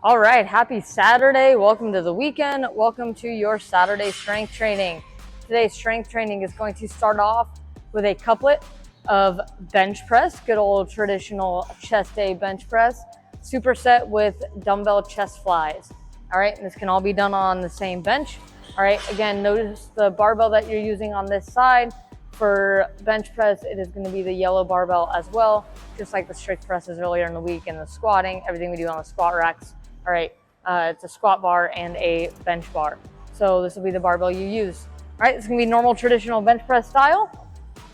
All right, happy Saturday. Welcome to the weekend. Welcome to your Saturday strength training. Today's strength training is going to start off with a couplet of bench press, good old traditional chest day bench press, superset with dumbbell chest flies. All right, and this can all be done on the same bench. All right, again, notice the barbell that you're using on this side. For bench press, it is going to be the yellow barbell as well, just like the strict presses earlier in the week and the squatting, everything we do on the squat racks. All right, it's a squat bar and a bench bar. So this will be the barbell you use. All right, it's gonna be normal traditional bench press style.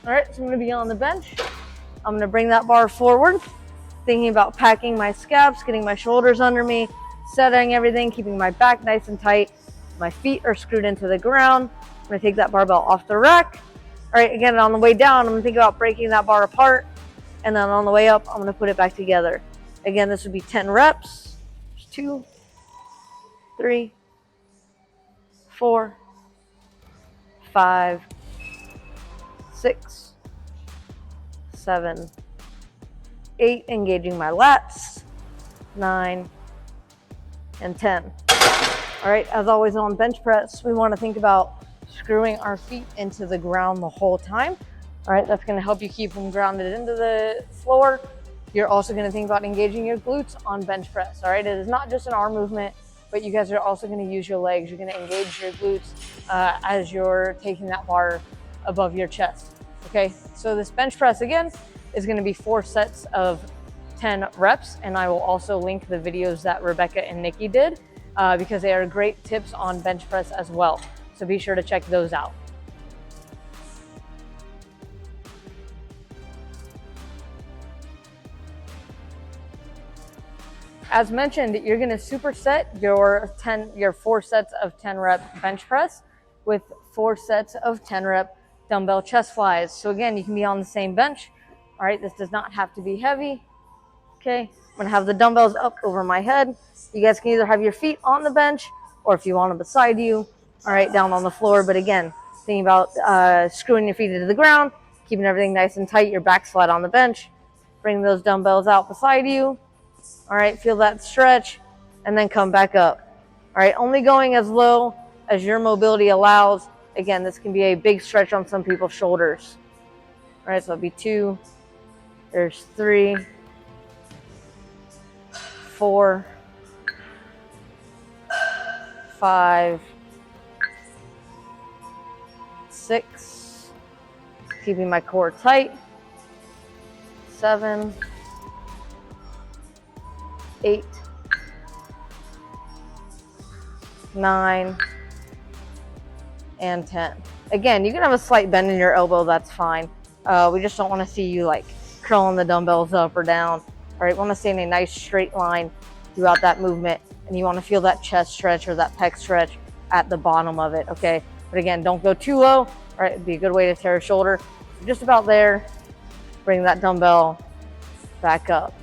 All right, so I'm gonna be on the bench. I'm gonna bring that bar forward, thinking about packing my scaps, getting my shoulders under me, setting everything, keeping my back nice and tight. My feet are screwed into the ground. I'm gonna take that barbell off the rack. All right, again, on the way down, I'm gonna think about breaking that bar apart. And then on the way up, I'm gonna put it back together. Again, this would be 10 reps. 2, 3, 4, 5, 6, 7, 8, engaging my lats, 9, and 10. All right, as always on bench press, we want to think about screwing our feet into the ground the whole time. All right, that's going to help you keep them grounded into the floor. You're also going to think about engaging your glutes on bench press. All right, it is not just an arm movement, but you guys are also going to use your legs. You're going to engage your glutes as you're taking that bar above your chest. Okay, so this bench press again is going to be 4 sets of 10 reps, and I will also link the videos that Rebecca and Nikki did because they are great tips on bench press as well. So be sure to check those out. As mentioned, you're going to superset your 4 sets of 10 rep bench press with 4 sets of 10 rep dumbbell chest flies. So again, you can be on the same bench. All right, this does not have to be heavy. Okay, I'm going to have the dumbbells up over my head. You guys can either have your feet on the bench or if you want them beside you, all right, down on the floor. But again, thinking about screwing your feet into the ground, keeping everything nice and tight, your back's flat on the bench. Bring those dumbbells out beside you. All right, feel that stretch and then come back up. All right, only going as low as your mobility allows. Again, this can be a big stretch on some people's shoulders. All right, so it'll be 2, there's 3, 4, 5, 6, keeping my core tight, 7, 8, 9, and 10. Again, you can have a slight bend in your elbow, that's fine. We just don't want to see you like curling the dumbbells up or down. All right, we want to stay in a nice straight line throughout that movement, and you want to feel that chest stretch or that pec stretch at the bottom of it, okay? But again, don't go too low. All right, it'd be a good way to tear a shoulder. Just about there, bring that dumbbell back up.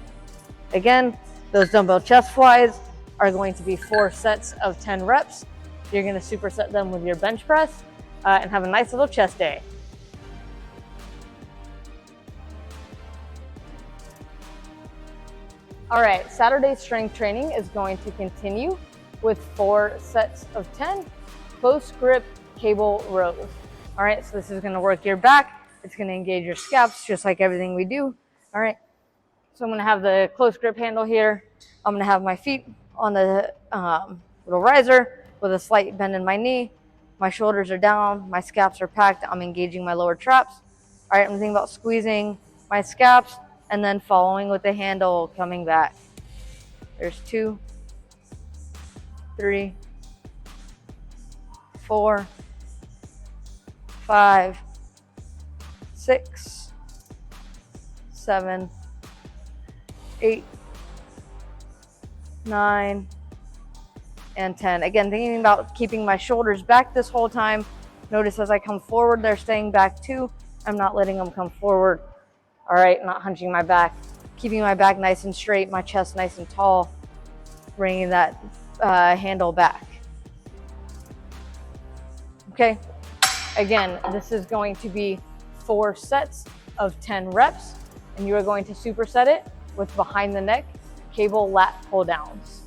Again, those dumbbell chest flies are going to be 4 sets of 10 reps. You're going to superset them with your bench press and have a nice little chest day. All right, Saturday's strength training is going to continue with 4 sets of 10 close grip cable rows. All right, so this is going to work your back. It's going to engage your scaps just like everything we do. All right. So I'm going to have the close grip handle here. I'm going to have my feet on the little riser with a slight bend in my knee. My shoulders are down. My scaps are packed. I'm engaging my lower traps. All right, I'm thinking about squeezing my scaps and then following with the handle coming back. There's 2, 3, 4, 5, 6, 7, 8, 9, and 10. Again, thinking about keeping my shoulders back this whole time. Notice as I come forward, they're staying back too. I'm not letting them come forward. All right, not hunching my back. Keeping my back nice and straight, my chest nice and tall. Bringing that handle back. Okay, again, this is going to be 4 sets of 10 reps, and you are going to superset it with behind the neck cable lat pull downs.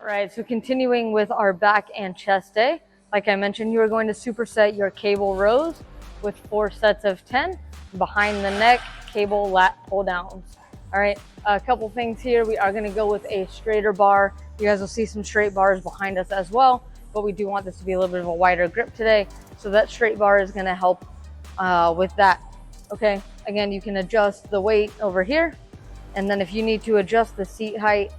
All right, so continuing with our back and chest day, like I mentioned, you are going to superset your cable rows with 4 sets of 10 behind the neck cable lat pull downs. All right, a couple things here. We are going to go with a straighter bar. You guys will see some straight bars behind us as well, but we do want this to be a little bit of a wider grip today. So that straight bar is going to help with that. Okay, again, you can adjust the weight over here. And then if you need to adjust the seat height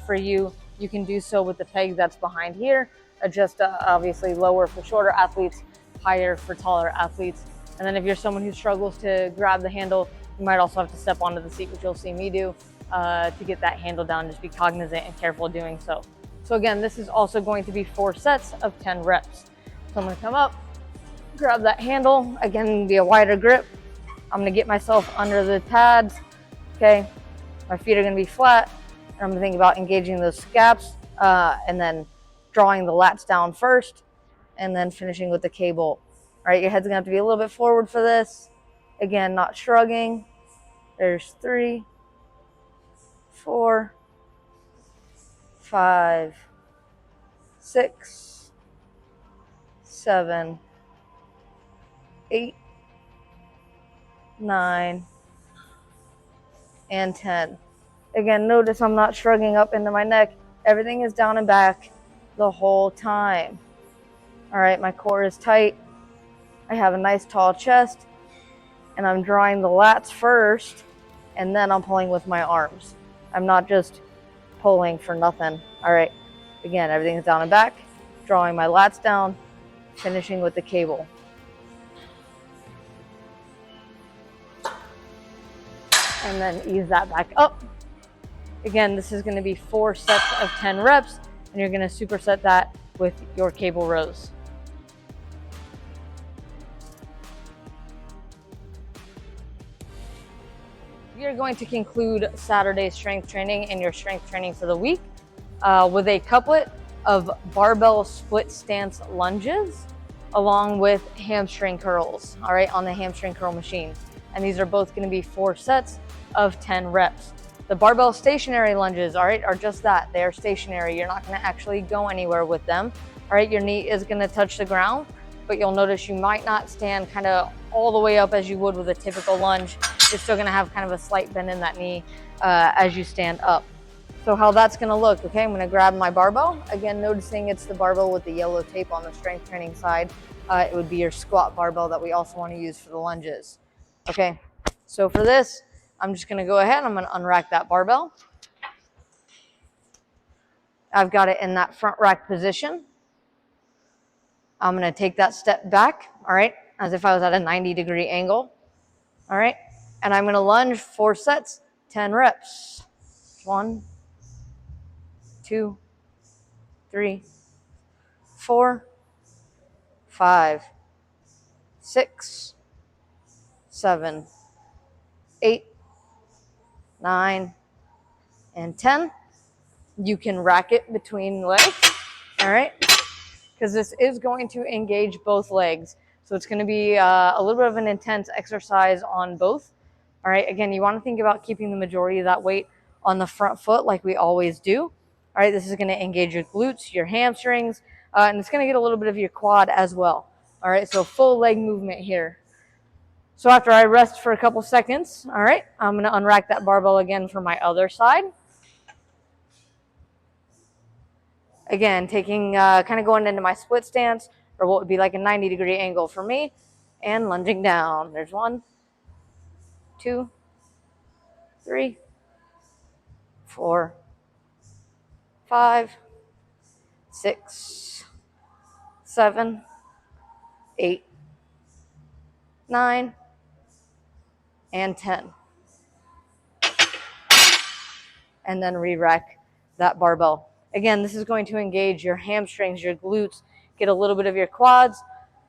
for you, you can do so with the peg that's behind here. Adjust obviously lower for shorter athletes, higher for taller athletes. And then if you're someone who struggles to grab the handle, you might also have to step onto the seat, which you'll see me do to get that handle down. Just be cognizant and careful doing so. So again, this is also going to be 4 sets of 10 reps. So I'm gonna come up, grab that handle, again, be a wider grip. I'm gonna get myself under the pads, okay? My feet are gonna be flat. And I'm gonna think about engaging those scaps and then drawing the lats down first and then finishing with the cable. All right, your head's gonna have to be a little bit forward for this. Again, not shrugging. There's 3, 4, 5, 6, 7, 8, 9, and 10. Again, notice I'm not shrugging up into my neck. Everything is down and back the whole time. All right, my core is tight. I have a nice tall chest, and I'm drawing the lats first, and then I'm pulling with my arms. I'm not just pulling for nothing. All right, again, everything is down and back, drawing my lats down, finishing with the cable. And then ease that back up. Again, this is going to be 4 sets of 10 reps, and you're going to superset that with your cable rows. You're going to conclude Saturday's strength training and your strength training for the week with a couplet of barbell split stance lunges along with hamstring curls, all right, on the hamstring curl machine. And these are both going to be 4 sets of 10 reps. The barbell stationary lunges, all right, are just that. They are stationary. You're not going to actually go anywhere with them. All right, your knee is going to touch the ground, but you'll notice you might not stand kind of all the way up as you would with a typical lunge. You're still going to have kind of a slight bend in that knee as you stand up. So how that's going to look, okay, I'm going to grab my barbell. Again, noticing it's the barbell with the yellow tape on the strength training side. It would be your squat barbell that we also want to use for the lunges. Okay, so for this, I'm just going to go ahead. I'm going to unrack that barbell. I've got it in that front rack position. I'm going to take that step back, all right, as if I was at a 90-degree angle, all right, and I'm going to lunge 4 sets, 10 reps. 1, 2, 3, 4, 5, 6, 7, 8, 9, and 10. You can rack it between legs, all right, because this is going to engage both legs. So it's going to be a little bit of an intense exercise on both. All right, again, you want to think about keeping the majority of that weight on the front foot like we always do. All right, this is going to engage your glutes, your hamstrings, and it's going to get a little bit of your quad as well. All right, so full leg movement here. So after I rest for a couple seconds, all right, I'm going to unrack that barbell again for my other side. Again, taking, kind of going into my split stance, or what would be like a 90-degree angle for me, and lunging down. There's 1, 2, 3, 4, 5, 6, 7, 8, 9, and 10. And then re-rack that barbell. Again, this is going to engage your hamstrings, your glutes, get a little bit of your quads,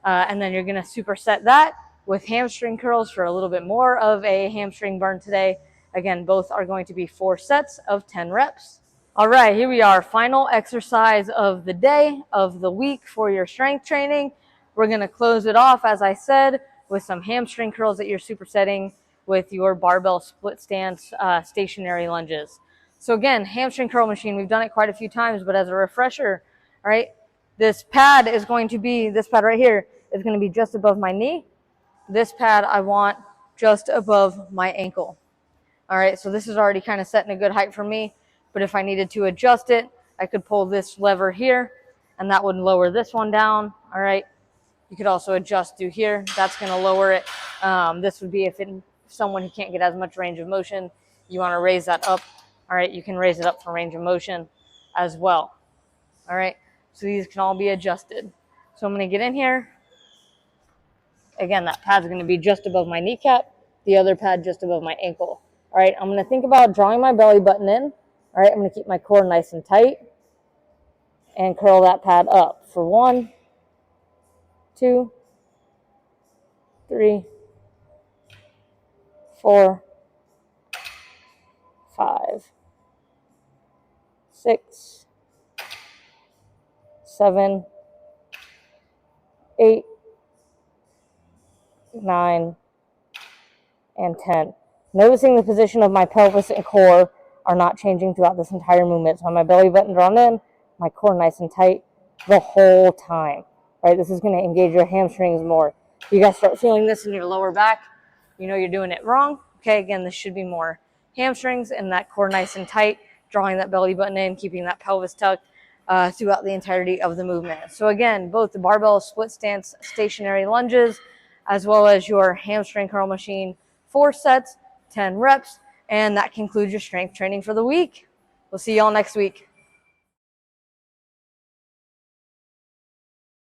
and then you're going to superset that with hamstring curls for a little bit more of a hamstring burn today. Again, both are going to be 4 sets of 10 reps. All right, here we are. Final exercise of the day, of the week for your strength training. We're going to close it off, as I said, with some hamstring curls that you're supersetting with your barbell split stance stationary lunges. So again, hamstring curl machine, we've done it quite a few times, but as a refresher, all right, this pad is going to be, this pad right here is going to be just above my knee. This pad I want just above my ankle. All right, so this is already kind of setting a good height for me, but if I needed to adjust it, I could pull this lever here, and that would lower this one down. All right, you could also adjust through here. That's going to lower it. This would be if someone who can't get as much range of motion, you want to raise that up. All right, you can raise it up for range of motion as well. All right, so these can all be adjusted. So I'm going to get in here. Again, that pad's going to be just above my kneecap, the other pad just above my ankle. All right, I'm going to think about drawing my belly button in. All right, I'm going to keep my core nice and tight and curl that pad up for 1, 2, 3, 4, 5, 6, 7, 8, 9, and 10. Noticing the position of my pelvis and core are not changing throughout this entire movement. So my belly button drawn in, my core nice and tight the whole time. All right, this is going to engage your hamstrings more. If you guys start feeling this in your lower back, you know you're doing it wrong. Okay, again, this should be more hamstrings and that core nice and tight, drawing that belly button in, keeping that pelvis tucked throughout the entirety of the movement. So again, both the barbell split stance stationary lunges, as well as your hamstring curl machine, 4 sets, 10 reps, and that concludes your strength training for the week. We'll see y'all next week.